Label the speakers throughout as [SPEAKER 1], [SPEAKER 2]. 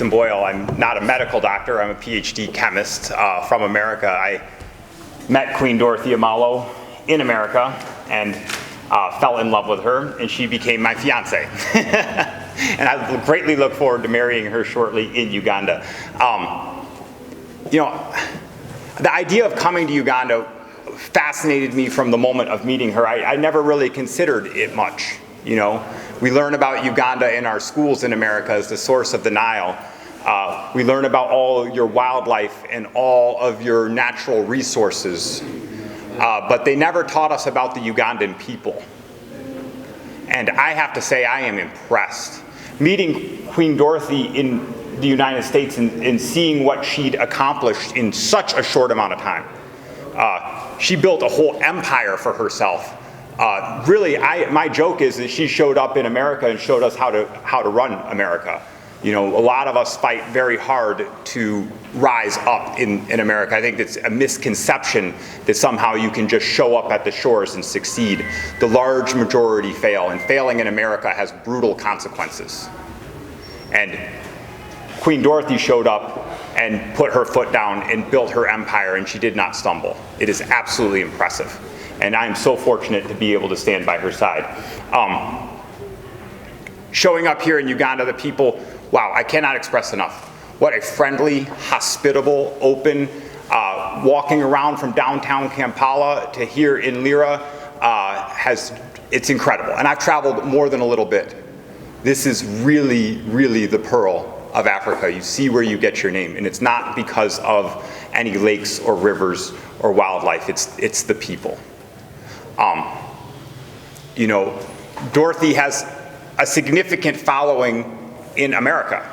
[SPEAKER 1] Boyle. I'm not a medical doctor. I'm a PhD chemist from America. I met Queen Dorothy Amalo in America and fell in love with her, and she became my fiance. And I greatly look forward to marrying her shortly in Uganda. The idea of coming to Uganda fascinated me from the moment of meeting her. I never really considered it much. We learn about Uganda in our schools in America as the source of the Nile. We learn about all your wildlife and all of your natural resources. But they never taught us about the Ugandan people. And I have to say, I am impressed. Meeting Queen Dorothy in the United States and seeing what she'd accomplished in such a short amount of time. She built a whole empire for herself. Really, my joke is that she showed up in America and showed us how to run America. A lot of us fight very hard to rise up in America. I think it's a misconception that somehow you can just show up at the shores and succeed. The large majority fail, and failing in America has brutal consequences. And Queen Dorothy showed up and put her foot down and built her empire, and she did not stumble. It is absolutely impressive. And I'm so fortunate to be able to stand by her side. Showing up here in Uganda, the people, wow, I cannot express enough. What a friendly, hospitable, open, walking around from downtown Kampala to here in Lira, it's incredible. And I've traveled more than a little bit. This is really, really the pearl of Africa. You see where you get your name. And it's not because of any lakes or rivers or wildlife. It's the people. Dorothy has a significant following in America.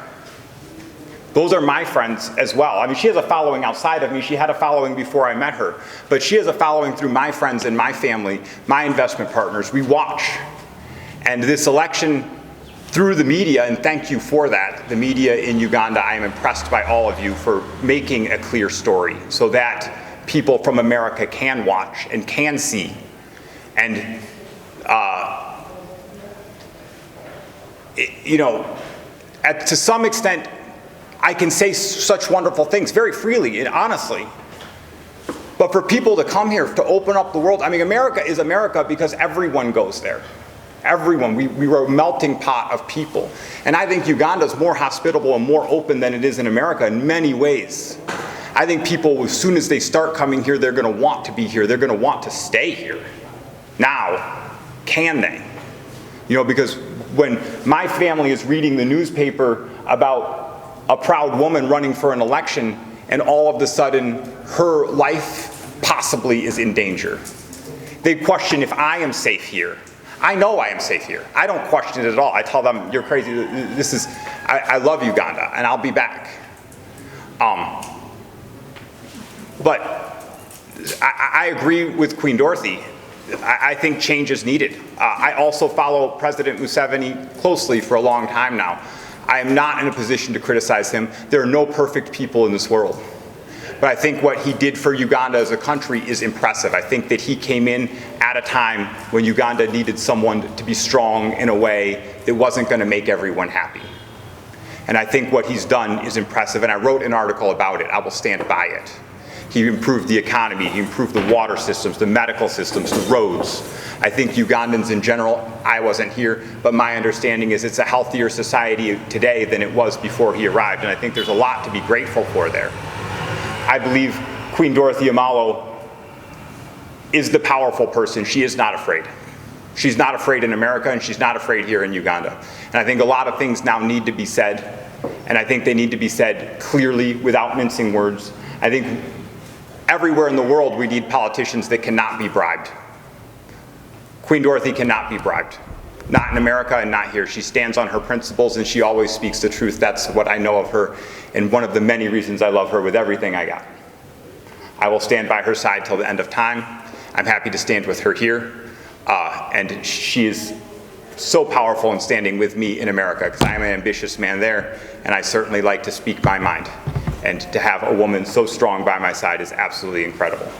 [SPEAKER 1] Those are my friends as well. I mean, she has a following outside of me. She had a following before I met her. But she has a following through my friends and my family, my investment partners. We watch. And this election, through the media, and thank you for that, the media in Uganda, I am impressed by all of you for making a clear story so that people from America can watch and can see. And to some extent, I can say such wonderful things very freely and honestly. But for people to come here, to open up the world, I mean, America is America because everyone goes there. Everyone. We were a melting pot of people. And I think Uganda is more hospitable and more open than it is in America in many ways. I think people, as soon as they start coming here, they're going to want to be here. They're going to want to stay here. Now, can they? Because when my family is reading the newspaper about a proud woman running for an election and all of a sudden her life possibly is in danger, they question if I am safe here. I know I am safe here. I don't question it at all. I tell them, you're crazy. I love Uganda and I'll be back. But I agree with Queen Dorothy. I think change is needed. I also follow President Museveni closely for a long time now. I am not in a position to criticize him. There are no perfect people in this world. But I think what he did for Uganda as a country is impressive. I think that he came in at a time when Uganda needed someone to be strong in a way that wasn't going to make everyone happy. And I think what he's done is impressive, and I wrote an article about it. I will stand by it. He improved the economy, he improved the water systems, the medical systems, the roads. I think Ugandans in general, I wasn't here, but my understanding is it's a healthier society today than it was before he arrived, and I think there's a lot to be grateful for there. I believe Queen Dorothy Amalo is the powerful person. She is not afraid. She's not afraid in America, and she's not afraid here in Uganda. And I think a lot of things now need to be said, and I think they need to be said clearly without mincing words. I think everywhere in the world we need politicians that cannot be bribed. Queen Dorothy cannot be bribed. Not in America and not here. She stands on her principles and she always speaks the truth. That's what I know of her, and one of the many reasons I love her with everything I got. I will stand by her side till the end of time. I'm happy to stand with her here. And she is so powerful in standing with me in America because I am an ambitious man there, and I certainly like to speak my mind. And to have a woman so strong by my side is absolutely incredible.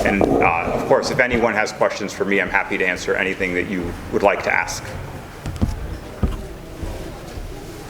[SPEAKER 1] And of course, if anyone has questions for me, I'm happy to answer anything that you would like to ask.